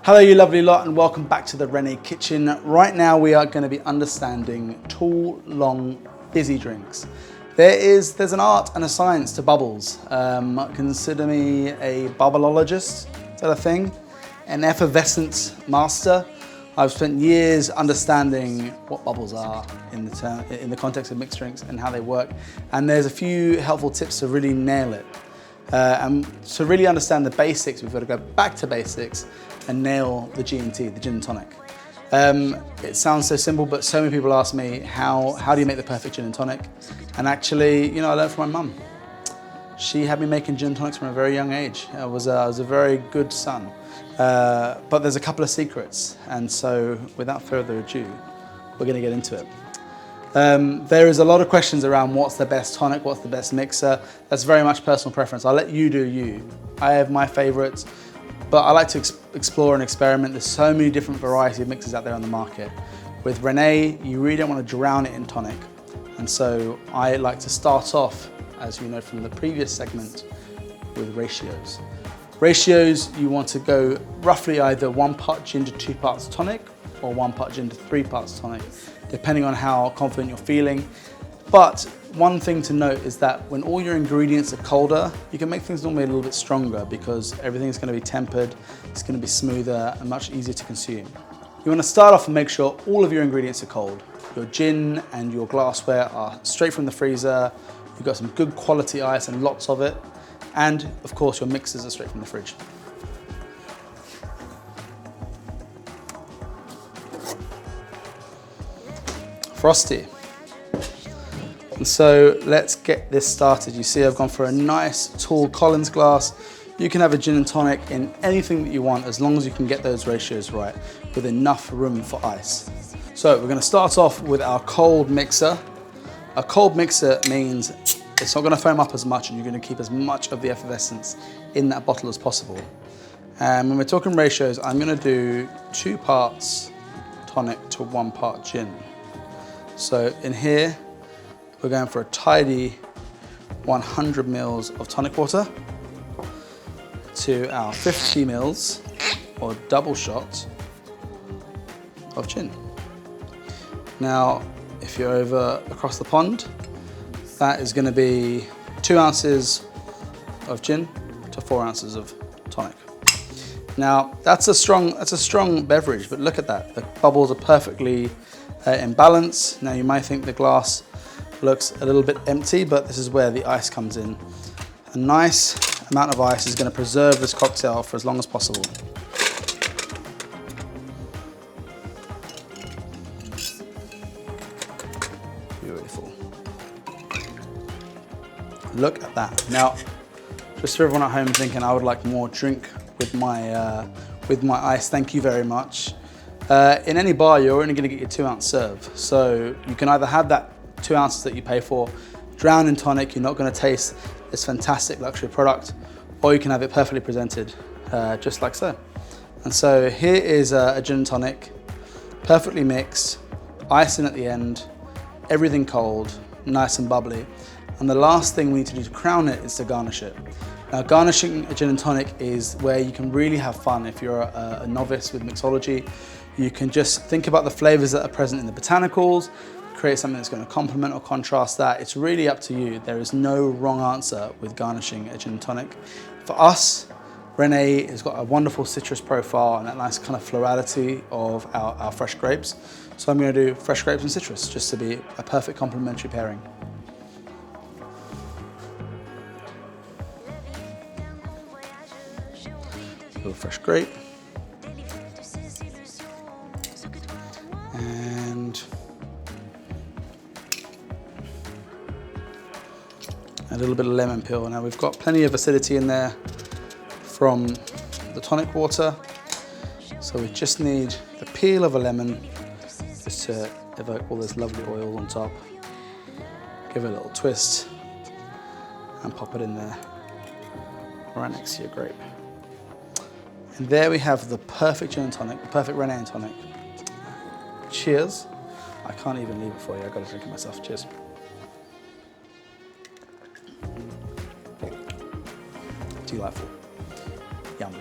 Hello you lovely lot and welcome back to the Renais kitchen. Right now we are going to be understanding tall, long, fizzy drinks. There's an art and a science to bubbles. Consider me a bubbleologist, is that a thing? An effervescence master. I've spent years understanding what bubbles are in the context of mixed drinks and how they work. And there's a few helpful tips to really nail it. And to really understand the basics, we've got to go back to basics and nail the G&T, the gin and tonic. It sounds so simple, but so many people ask me, how do you make the perfect gin and tonic? And actually, you know, I learned from my mum. She had me making gin and tonics from a very young age. I was a very good son. But there's a couple of secrets. And so without further ado, we're gonna get into it. There is a lot of questions around what's the best tonic, what's the best mixer. That's very much personal preference. I'll let you do you. I have my favorites, but I like to explore and experiment. There's so many different variety of mixers out there on the market. With Renais, you really don't want to drown it in tonic. And so I like to start off, as you know from the previous segment, with ratios. Ratios, you want to go roughly either 1 part gin to 2 parts tonic, or 1 part gin to 3 parts tonic, depending on how confident you're feeling. But one thing to note is that when all your ingredients are colder, you can make things normally a little bit stronger because everything's going to be tempered, it's going to be smoother and much easier to consume. You want to start off and make sure all of your ingredients are cold. Your gin and your glassware are straight from the freezer, you've got some good quality ice and lots of it, and of course your mixers are straight from the fridge. Frosty. And so let's get this started. You see I've gone for a nice tall Collins glass. You can have a gin and tonic in anything that you want as long as you can get those ratios right with enough room for ice. So we're going to start off with our cold mixer. A cold mixer means it's not going to foam up as much and you're going to keep as much of the effervescence in that bottle as possible. And when we're talking ratios, I'm going to do 2 parts tonic to 1 part gin. So in here, we're going for a tidy 100 mils of tonic water to our 50 mils or double shot of gin. Now, if you're over across the pond, that is going to be 2 ounces of gin to 4 ounces of tonic. Now, that's a strong beverage, but look at that. The bubbles are perfectly in balance. Now, you might think the glass looks a little bit empty, but this is where the ice comes in. A nice amount of ice is going to preserve this cocktail for as long as possible. Beautiful. Look at that. Now, just for everyone at home thinking I would like more drink with my ice, thank you very much. In any bar, you're only going to get your 2 ounce serve. So you can either have that 2 ounces that you pay for, drown in tonic, you're not going to taste this fantastic luxury product, or you can have it perfectly presented, just like so. And so here is a gin and tonic, perfectly mixed, ice in at the end, everything cold, nice and bubbly. And the last thing we need to do to crown it is to garnish it. Now, garnishing a gin and tonic is where you can really have fun. If you're a novice with mixology, you can just think about the flavors that are present in the botanicals, create something that's going to complement or contrast that. It's really up to you. There is no wrong answer with garnishing a gin and tonic. For us, Renais has got a wonderful citrus profile and that nice kind of florality of our fresh grapes. So I'm going to do fresh grapes and citrus just to be a perfect complementary pairing. A little fresh grape. And a little bit of lemon peel. Now we've got plenty of acidity in there from the tonic water. So we just need the peel of a lemon just to evoke all those lovely oils on top. Give it a little twist and pop it in there right next to your grape. And there we have the perfect gin and tonic, the perfect Renais and tonic. Cheers. I can't even leave it for you, I've got to drink it myself. Cheers. Delightful. Yum.